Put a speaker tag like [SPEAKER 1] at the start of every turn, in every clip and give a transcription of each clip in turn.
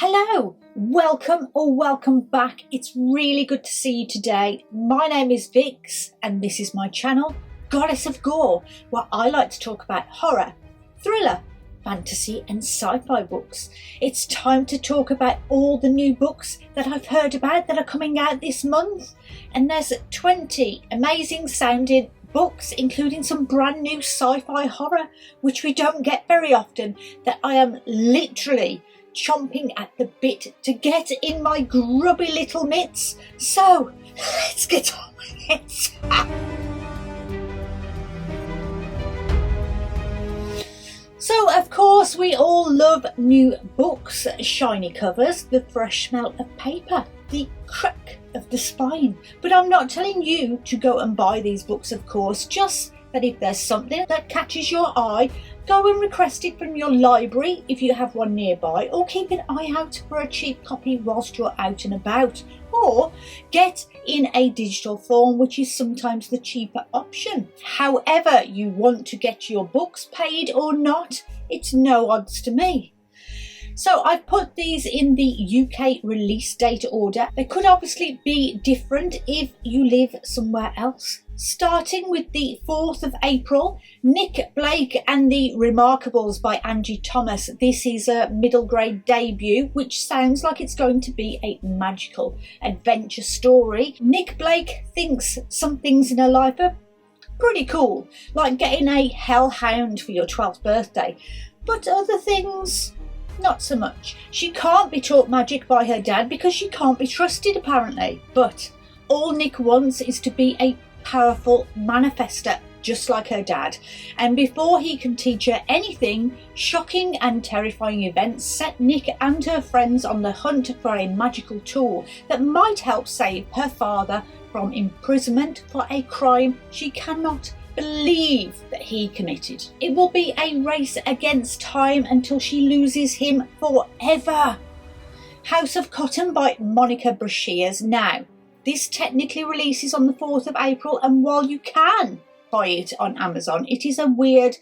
[SPEAKER 1] Hello, welcome back. It's really good to see you today. My name is Vix and this is my channel, Goddess of Gore, where I like to talk about horror, thriller, fantasy and sci-fi books. It's time to talk about all the new books that I've heard about that are coming out this month. And there's 20 amazing sounding books, including some brand new sci-fi horror, which we don't get very often, that I am literally chomping at the bit to get in my grubby little mitts. So let's get on with it. So of course we all love new books, shiny covers, the fresh smell of paper, the crack of the spine. But I'm not telling you to go and buy these books, of course, just that if there's something that catches your eye, go and request it from your library if you have one nearby, or keep an eye out for a cheap copy whilst you're out and about, or get in a digital form, which is sometimes the cheaper option. However you want to get your books, paid or not, it's no odds to me. So I've put these in the UK release date order. They could obviously be different if you live somewhere else. Starting with the 4th of April, Nick Blake and the Remarkables by Angie Thomas. This is a middle grade debut, which sounds like it's going to be a magical adventure story. Nick Blake thinks some things in her life are pretty cool, like getting a hellhound for your 12th birthday, but other things, not so much. She can't be taught magic by her dad because she can't be trusted apparently, but all Nick wants is to be a powerful manifester just like her dad, and before he can teach her anything, shocking and terrifying events set Nick and her friends on the hunt for a magical tool that might help save her father from imprisonment for a crime she cannot believe that he committed. It will be a race against time until she loses him forever. House of Cotton by Monica Brashears. Now, this technically releases on the 4th of April, and while you can buy it on Amazon, it is a weird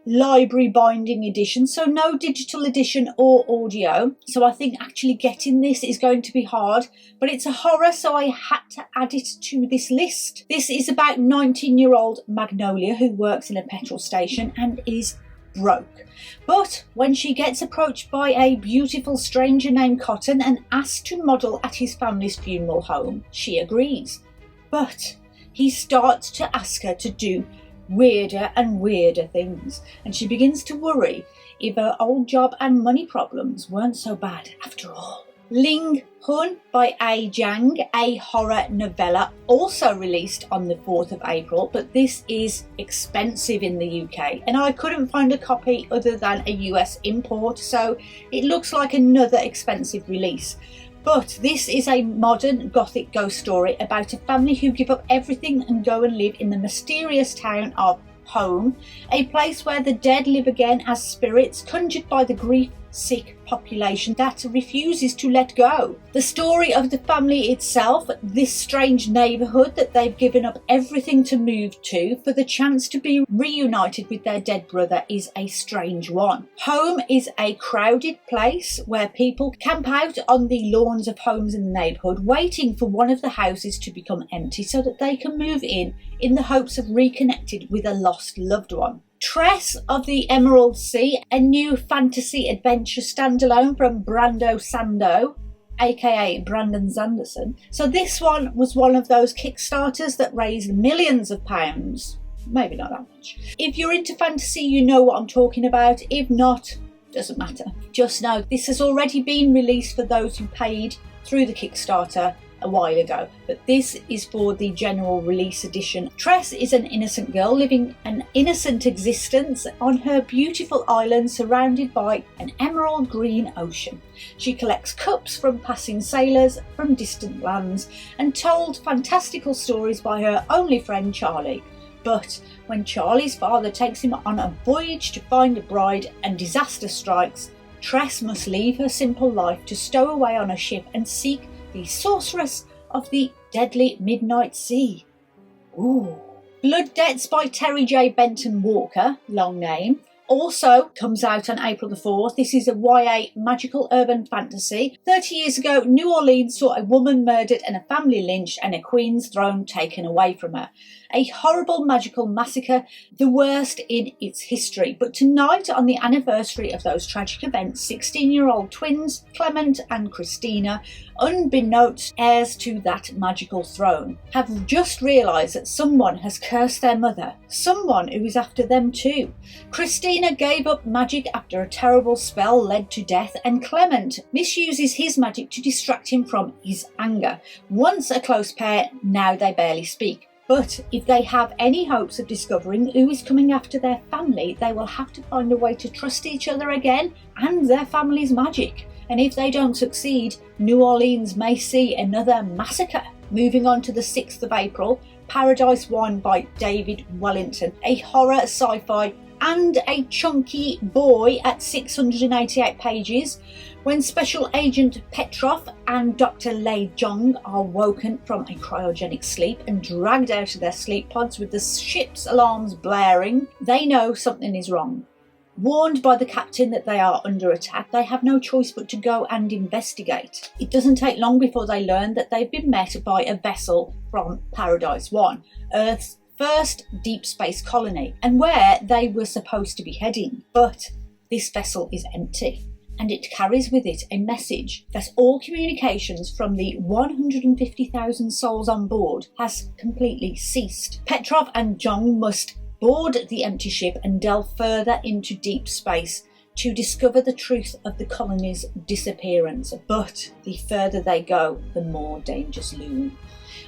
[SPEAKER 1] library binding edition, so no digital edition or audio. So I think actually getting this is going to be hard, but it's a horror, so I had to add it to this list. This is about 19-year-old Magnolia who works in a petrol station and is broke. But when she gets approached by a beautiful stranger named Cotton and asked to model at his family's funeral home, she agrees. But he starts to ask her to do weirder and weirder things, and she begins to worry if her old job and money problems weren't so bad after all. Linghun by Ai Jiang, a horror novella, also released on the 4th of April, but this is expensive in the UK and I couldn't find a copy other than a US import, so it looks like another expensive release. But this is a modern gothic ghost story about a family who give up everything and go and live in the mysterious town of Home, a place where the dead live again as spirits conjured by the grief-sick population that refuses to let go. The story of the family itself, this strange neighbourhood that they've given up everything to move to for the chance to be reunited with their dead brother, is a strange one. Home is a crowded place where people camp out on the lawns of homes in the neighbourhood, waiting for one of the houses to become empty so that they can move in the hopes of reconnected with a lost loved one. Tress of the Emerald Sea, a new fantasy adventure standalone from Brando Sando, aka Brandon Sanderson. So this one was one of those Kickstarters that raised millions of pounds. Maybe not that much. If you're into fantasy, you know what I'm talking about. If not, doesn't matter. Just know this has already been released for those who paid through the Kickstarter a while ago, but this is for the general release edition. Tress is an innocent girl living an innocent existence on her beautiful island surrounded by an emerald green ocean. She collects cups from passing sailors from distant lands and told fantastical stories by her only friend Charlie. But when Charlie's father takes him on a voyage to find a bride and disaster strikes, Tress must leave her simple life to stow away on a ship and seek the sorceress of the deadly midnight sea. Ooh. Blood Debts by Terry J. Benton Walker, long name. also comes out on April the 4th. This is a YA magical urban fantasy. 30 years ago, New Orleans saw a woman murdered and a family lynched and a queen's throne taken away from her. A horrible magical massacre, the worst in its history. But tonight, on the anniversary of those tragic events, 16-year-old twins, Clement and Christina, unbeknownst heirs to that magical throne, have just realised that someone has cursed their mother, someone who is after them too. Christina gave up magic after a terrible spell led to death, and Clement misuses his magic to distract him from his anger. Once a close pair, now they barely speak. But if they have any hopes of discovering who is coming after their family, they will have to find a way to trust each other again and their family's magic. And if they don't succeed, New Orleans may see another massacre. Moving on to the 6th of April, Paradise 1 by David Wellington, a horror sci-fi and a chunky boy at 688 pages. When Special Agent Petrov and Dr. Ai Jiang are woken from a cryogenic sleep and dragged out of their sleep pods with the ship's alarms blaring, they know something is wrong. Warned by the captain that they are under attack, they have no choice but to go and investigate. It doesn't take long before they learn that they've been met by a vessel from Paradise 1, Earth's first deep space colony, and where they were supposed to be heading. But this vessel is empty, and it carries with it a message that all communications from the 150,000 souls on board has completely ceased. Petrov and Jiang must board the empty ship and delve further into deep space to discover the truth of the colony's disappearance. But the further they go, the more dangers loom.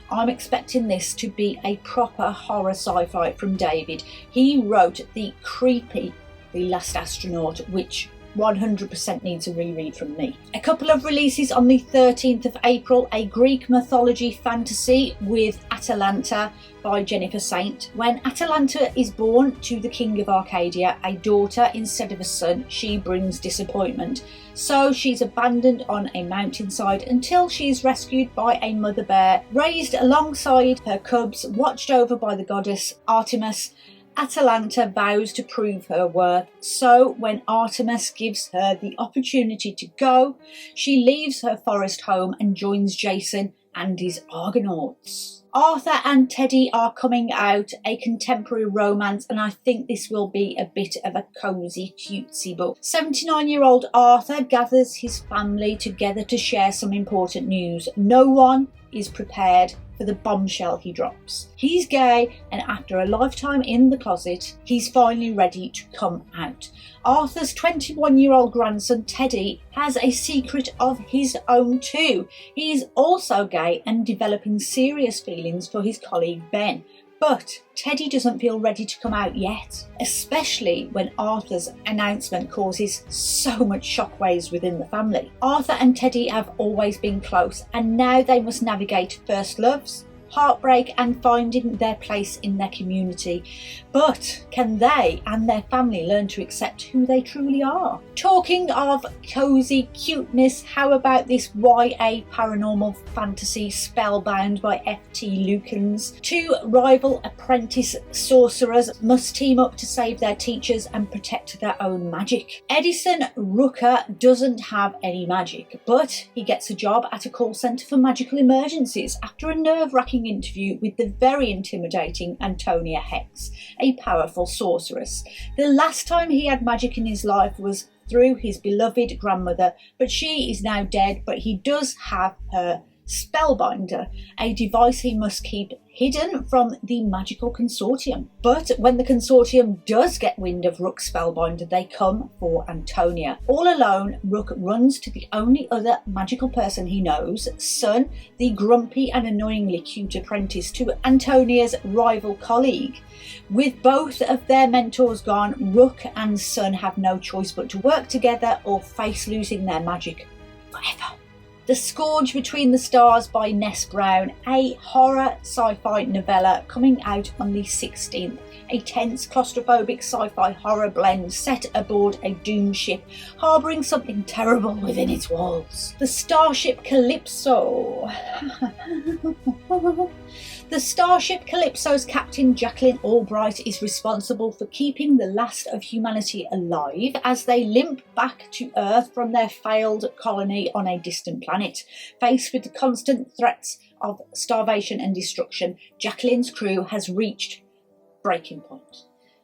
[SPEAKER 1] I'm expecting this to be a proper horror sci-fi from David. He wrote the creepy The Last Astronaut, which 100% needs a reread from me. A couple of releases on the 13th of April, a Greek mythology fantasy with Atalanta by Jennifer Saint. When Atalanta is born to the king of Arcadia, a daughter instead of a son, she brings disappointment. So she's abandoned on a mountainside until she's rescued by a mother bear, raised alongside her cubs, watched over by the goddess Artemis. Atalanta vows to prove her worth, so when Artemis gives her the opportunity to go, she leaves her forest home and joins Jason and his Argonauts. Arthur and Teddy are coming out, a contemporary romance, and I think this will be a bit of a cosy, cutesy book. 79-year-old Arthur gathers his family together to share some important news. No one is prepared for the bombshell he drops. He's gay, and after a lifetime in the closet, he's finally ready to come out. Arthur's 21-year-old grandson Teddy has a secret of his own too. He's also gay and developing serious feelings for his colleague Ben. But Teddy doesn't feel ready to come out yet, especially when Arthur's announcement causes so much shockwaves within the family. Arthur and Teddy have always been close, and now they must navigate first loves, heartbreak, and finding their place in their community. But can they and their family learn to accept who they truly are? Talking of cosy cuteness, how about this YA paranormal fantasy Spellbound by F.T. Lukens? Two rival apprentice sorcerers must team up to save their teachers and protect their own magic. Edison Rooker doesn't have any magic, but he gets a job at a call centre for magical emergencies after a nerve-wracking interview with the very intimidating Antonia Hex, a powerful sorceress. The last time he had magic in his life was through his beloved grandmother, but she is now dead, but he does have her Spellbinder, a device he must keep hidden from the magical consortium. But when the consortium does get wind of Rook's Spellbinder, they come for Antonia. All alone, Rook runs to the only other magical person he knows, Sun, the grumpy and annoyingly cute apprentice to Antonia's rival colleague. With both of their mentors gone, Rook and Sun have no choice but to work together or face losing their magic forever. The Scourge Between the Stars by Ness Brown, a horror sci-fi novella coming out on the 16th. A tense, claustrophobic sci-fi horror blend set aboard a doomed ship, harbouring something terrible within its walls. The starship Calypso. The starship Calypso's captain Jacqueline Albright is responsible for keeping the last of humanity alive as they limp back to Earth from their failed colony on a distant planet. Faced with the constant threats of starvation and destruction, Jacqueline's crew has reached breaking point.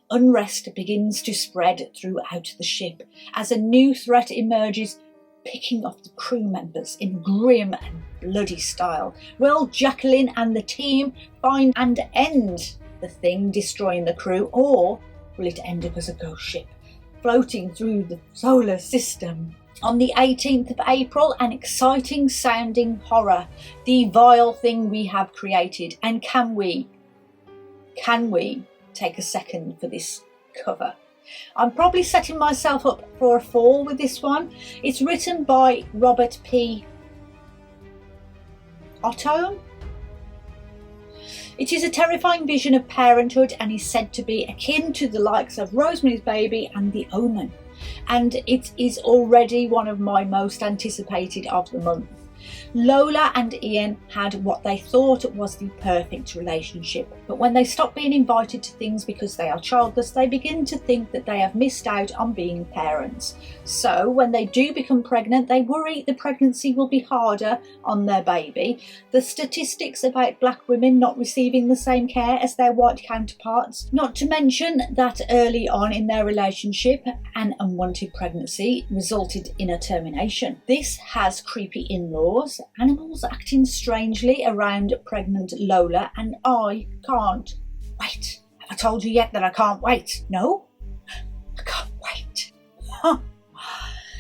[SPEAKER 1] Unrest begins to spread throughout the ship as a new threat emerges, picking off the crew members in grim and bloody style. Will Jacqueline and the team find and end the thing destroying the crew, or will it end up as a ghost ship floating through the solar system? On the 18th of April, an exciting sounding horror, the vile thing we have created. And can we take a second for this cover? I'm probably setting myself up for a fall with this one. It's written by Robert P. Ottone. It is a terrifying vision of parenthood and is said to be akin to the likes of Rosemary's Baby and The Omen. And it is already one of my most anticipated of the month. Lola and Ian had what they thought was the perfect relationship, but when they stop being invited to things because they are childless, they begin to think that they have missed out on being parents. So when they do become pregnant, they worry the pregnancy will be harder on their baby. The statistics about black women not receiving the same care as their white counterparts, not to mention that early on in their relationship, an unwanted pregnancy resulted in a termination. This has creepy in-laws, animals acting strangely around pregnant Lola, and I can't wait. Have I told you yet that I can't wait? No? I can't wait.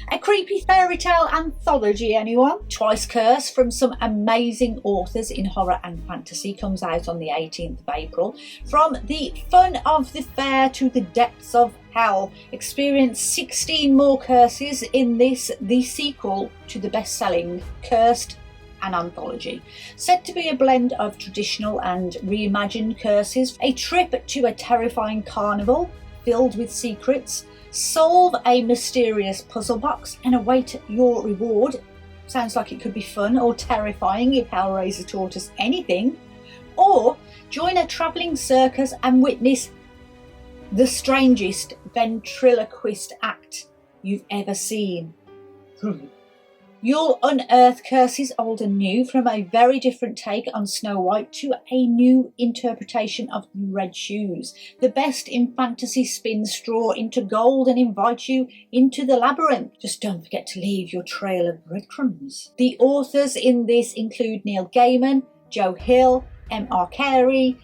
[SPEAKER 1] A creepy fairy tale anthology, anyone? Twice Cursed from some amazing authors in horror and fantasy comes out on the 18th of April. From the fun of the fair to the depths of hell, experience 16 more curses in this, the sequel to the best-selling Cursed, an anthology. Said to be a blend of traditional and reimagined curses, a trip to a terrifying carnival filled with secrets, solve a mysterious puzzle box and await your reward. Sounds like it could be fun or terrifying if Hellraiser taught us anything. Or join a travelling circus and witness the strangest ventriloquist act you've ever seen. You'll unearth curses old and new, from a very different take on Snow White to a new interpretation of the Red Shoes. The best in fantasy spins straw into gold and invite you into the labyrinth. Just don't forget to leave your trail of breadcrumbs. The authors in this include Neil Gaiman, Joe Hill, M.R. Carey,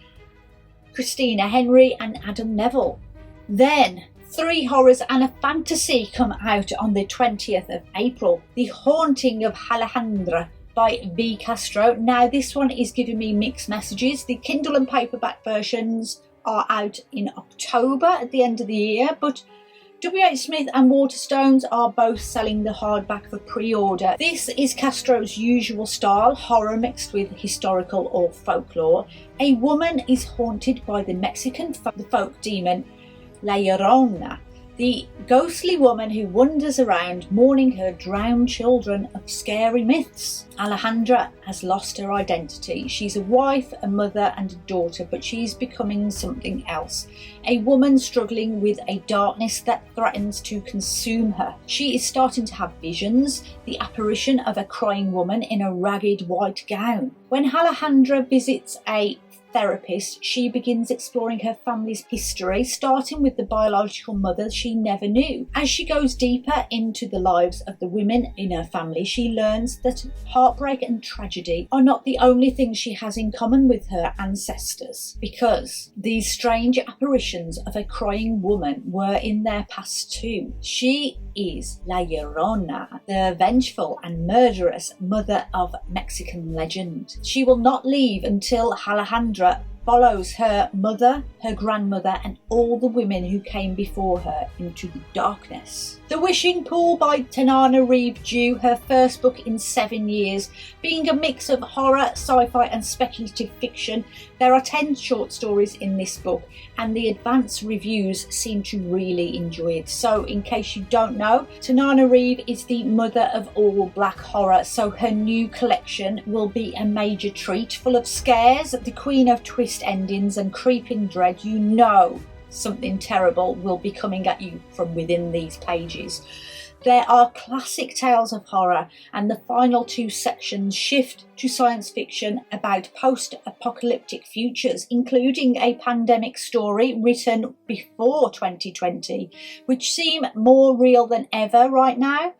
[SPEAKER 1] Christina Henry and Adam Neville. Then 3 horrors and a fantasy come out on the 20th of April. The Haunting of Alejandra by V. Castro. Now this one is giving me mixed messages. The Kindle and paperback versions are out in October at the end of the year, but W.H. Smith and Waterstones are both selling the hardback for pre-order. This is Castro's usual style, horror mixed with historical or folklore. A woman is haunted by the Mexican folk demon La Llorona, the ghostly woman who wanders around mourning her drowned children of scary myths. Alejandra has lost her identity. She's a wife, a mother and a daughter, but she's becoming something else. A woman struggling with a darkness that threatens to consume her. She is starting to have visions, the apparition of a crying woman in a ragged white gown. When Alejandra visits a therapist, she begins exploring her family's history, starting with the biological mother she never knew. As she goes deeper into the lives of the women in her family, she learns that heartbreak and tragedy are not the only things she has in common with her ancestors, because these strange apparitions of a crying woman were in their past too. She is La Llorona, the vengeful and murderous mother of Mexican legend. She will not leave until Alejandra follows her mother, her grandmother, and all the women who came before her into the darkness. The Wishing Pool by Tananarive, due her first book in 7 years, being a mix of horror, sci-fi and speculative fiction. There are 10 short stories in this book, and the advanced reviews seem to really enjoy it. So in case you don't know, Tananarive is the mother of all black horror, so her new collection will be a major treat, full of scares, the queen of twist endings and creeping dread. You know something terrible will be coming at you from within these pages. There are classic tales of horror, and the final 2 sections shift to science fiction about post-apocalyptic futures, including a pandemic story written before 2020, which seem more real than ever right now.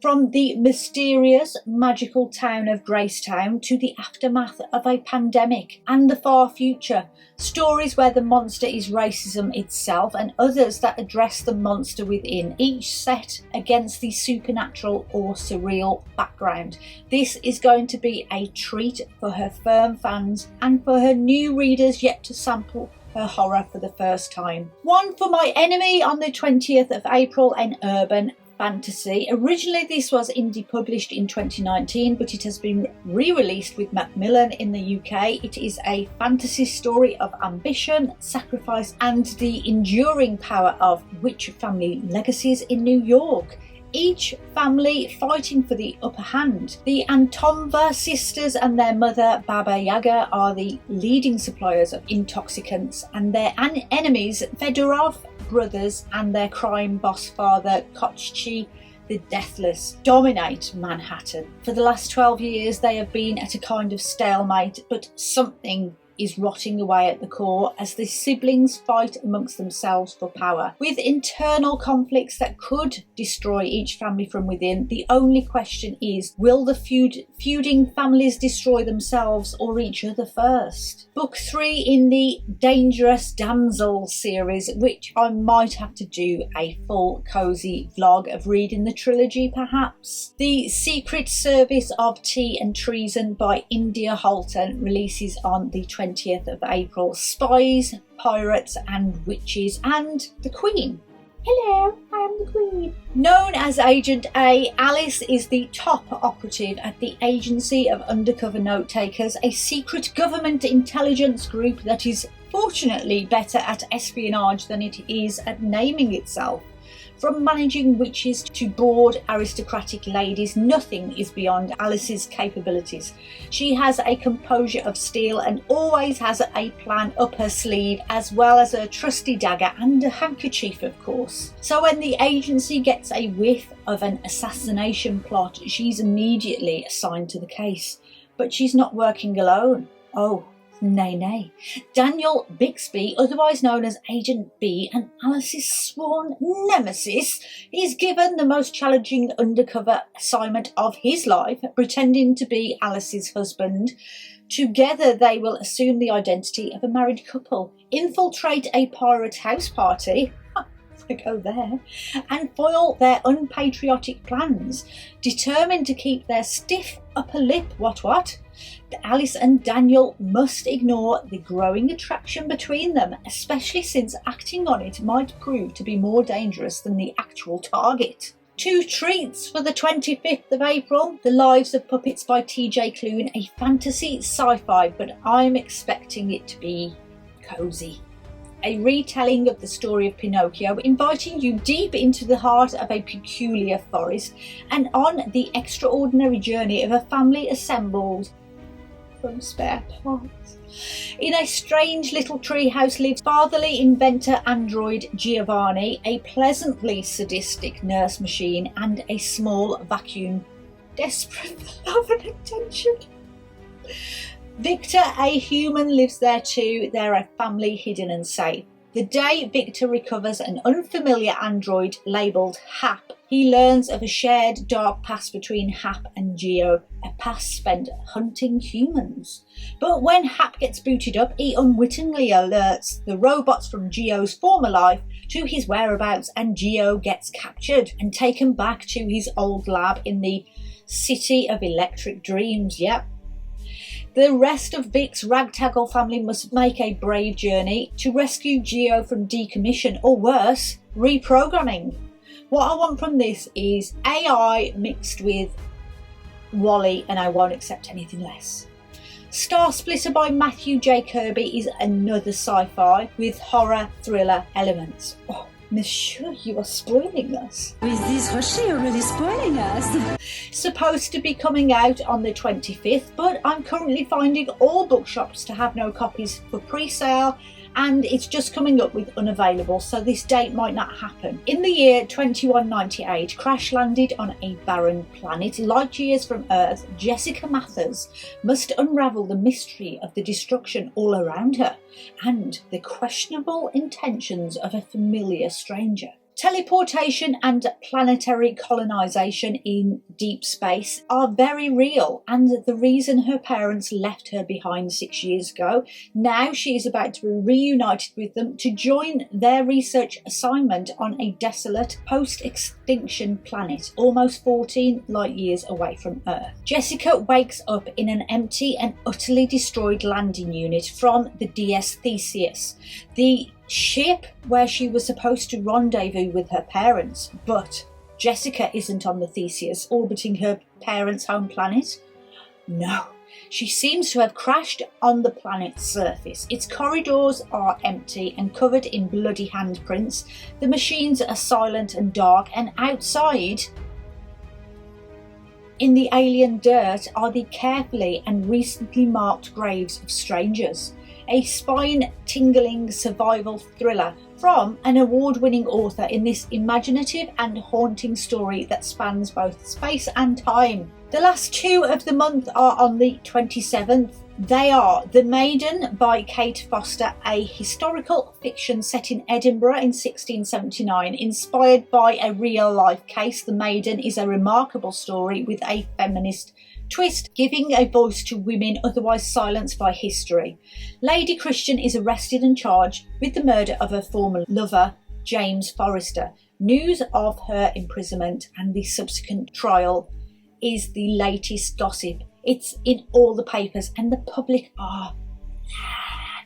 [SPEAKER 1] From the mysterious, magical town of Gracetown to the aftermath of a pandemic and the far future. Stories where the monster is racism itself, and others that address the monster within, each set against the supernatural or surreal background. This is going to be a treat for her firm fans and for her new readers yet to sample her horror for the first time. One for My Enemy on the 20th of April, an urban fantasy. Originally this was indie published in 2019, but it has been re-released with Macmillan in the UK. It is a fantasy story of ambition, sacrifice and the enduring power of witch family legacies in New York, each family fighting for the upper hand. The Antomva sisters and their mother Baba Yaga are the leading suppliers of intoxicants, and their enemies Fedorov brothers and their crime boss father Kochchi the Deathless dominate Manhattan. For the last 12 years they have been at a kind of stalemate, but something is rotting away at the core as the siblings fight amongst themselves for power. With internal conflicts that could destroy each family from within, the only question is, will the feuding families destroy themselves or each other first? Book 3 in the Dangerous Damsel series, which I might have to do a full cosy vlog of reading the trilogy perhaps. The Secret Service of Tea and Treason by India Holton releases on the 20th of April. Spies, pirates and witches and the Queen. Hello, I am the Queen. Known as Agent A, Alice is the top operative at the Agency of Undercover Note Takers, a secret government intelligence group that is fortunately better at espionage than it is at naming itself. From managing witches to bored aristocratic ladies, nothing is beyond Alice's capabilities. She has a composure of steel and always has a plan up her sleeve, as well as a trusty dagger and a handkerchief, of course. So when the agency gets a whiff of an assassination plot, she's immediately assigned to the case. But she's not working alone. Oh, nay. Daniel Bixby, otherwise known as Agent B and Alice's sworn nemesis, is given the most challenging undercover assignment of his life, pretending to be Alice's husband. Together they will assume the identity of a married couple, infiltrate a pirate house party, go there, and foil their unpatriotic plans, determined to keep their stiff upper lip. What? Alice and Daniel must ignore the growing attraction between them, especially since acting on it might prove to be more dangerous than the actual target. 2 treats for the 25th of April. The Lives of Puppets by T.J. Klune, a fantasy sci-fi, but I'm expecting it to be cosy. A retelling of the story of Pinocchio, inviting you deep into the heart of a peculiar forest and on the extraordinary journey of a family assembled from spare parts. In a strange little treehouse lives fatherly inventor android Giovanni, a pleasantly sadistic nurse machine, and a small vacuum desperate for love and attention. Victor, a human, lives there too. They're a family hidden and safe. The day Victor recovers an unfamiliar android labelled Hap, he learns of a shared dark past between Hap and Geo, a past spent hunting humans. But when Hap gets booted up, he unwittingly alerts the robots from Geo's former life to his whereabouts, and Geo gets captured and taken back to his old lab in the City of Electric Dreams. Yep. The rest of Vic's ragtaggle family must make a brave journey to rescue Geo from decommission, or worse, reprogramming. What I want from this is AI mixed with Wally, and I won't accept anything less. Star Splitter by Matthew J. Kirby is another sci-fi with horror thriller elements. Oh, Monsieur, you are spoiling us.
[SPEAKER 2] With this Rocher already spoiling us.
[SPEAKER 1] Supposed to be coming out on the 25th, but I'm currently finding all bookshops to have no copies for pre-sale, and it's just coming up with unavailable, so this date might not happen. In the year 2198, crash landed on a barren planet light years from Earth. Jessica Mathers must unravel the mystery of the destruction all around her and the questionable intentions of a familiar stranger. Teleportation and planetary colonisation in deep space are very real, and the reason her parents left her behind 6 years ago. Now she is about to be reunited with them to join their research assignment on a desolate post-extinction planet almost 14 light years away from Earth. Jessica wakes up in an empty and utterly destroyed landing unit from the DS Theseus, the ship where she was supposed to rendezvous with her parents. But Jessica isn't on the Theseus orbiting her parents' home planet. No, she seems to have crashed on the planet's surface. Its corridors are empty and covered in bloody handprints. The machines are silent and dark, and outside in the alien dirt are the carefully and recently marked graves of strangers. A spine-tingling survival thriller from an award-winning author in this imaginative and haunting story that spans both space and time. The last two of the month are on the 27th. They are The Maiden by Kate Foster, a historical fiction set in Edinburgh in 1679, inspired by a real-life case. The Maiden is a remarkable story with a feminist twist, giving a voice to women otherwise silenced by history. Lady Christian is arrested and charged with the murder of her former lover, James Forrester. News of her imprisonment and the subsequent trial is the latest gossip. It's in all the papers, and the public are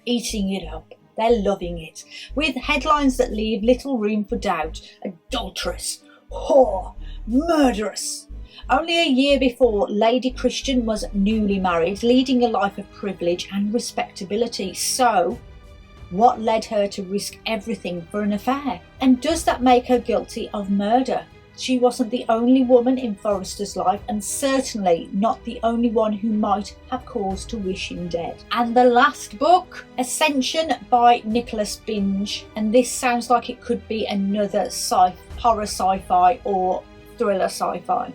[SPEAKER 1] eating it up. They're loving it, with headlines that leave little room for doubt. Adulteress, whore, murderess. Only a year before, Lady Christian was newly married, leading a life of privilege and respectability. So, what led her to risk everything for an affair? And does that make her guilty of murder? She wasn't the only woman in Forrester's life, and certainly not the only one who might have cause to wish him dead. And the last book, Ascension by Nicholas Binge, and this sounds like it could be another horror sci-fi or thriller sci-fi.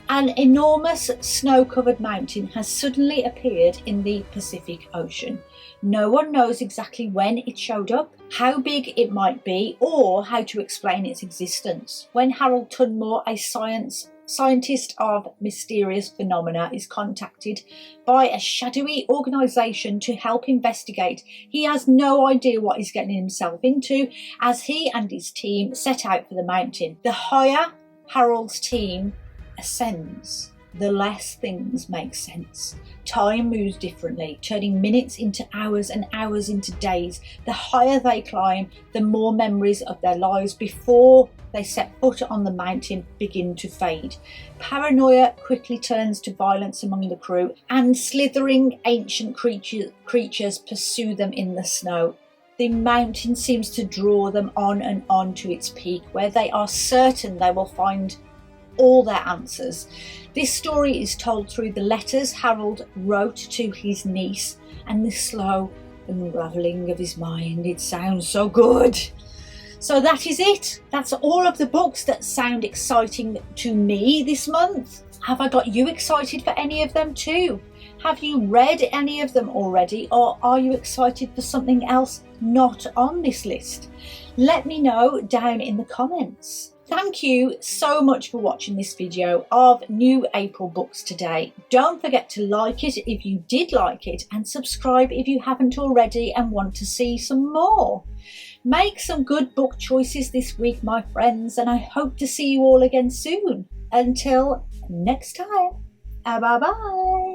[SPEAKER 1] An enormous snow-covered mountain has suddenly appeared in the Pacific Ocean. No one knows exactly when it showed up, how big it might be, or how to explain its existence. When Harold Tunmore, a scientist of mysterious phenomena, is contacted by a shadowy organisation to help investigate, he has no idea what he's getting himself into as he and his team set out for the mountain. The higher Harold's team ascends, the less things make sense. Time moves differently, turning minutes into hours and hours into days. The higher they climb, the more memories of their lives before they set foot on the mountain begin to fade. Paranoia quickly turns to violence among the crew, and slithering ancient creatures pursue them in the snow. The mountain seems to draw them on and on to its peak, where they are certain they will find all their answers. This story is told through the letters Harold wrote to his niece and the slow unravelling of his mind. It sounds so good. So that is it. That's all of the books that sound exciting to me this month. Have I got you excited for any of them too? Have you read any of them already, or are you excited for something else not on this list? Let me know down in the comments. Thank you so much for watching this video of new April books today. Don't forget to like it if you did like it, and subscribe if you haven't already and want to see some more. Make some good book choices this week, my friends, and I hope to see you all again soon. Until next time, bye bye.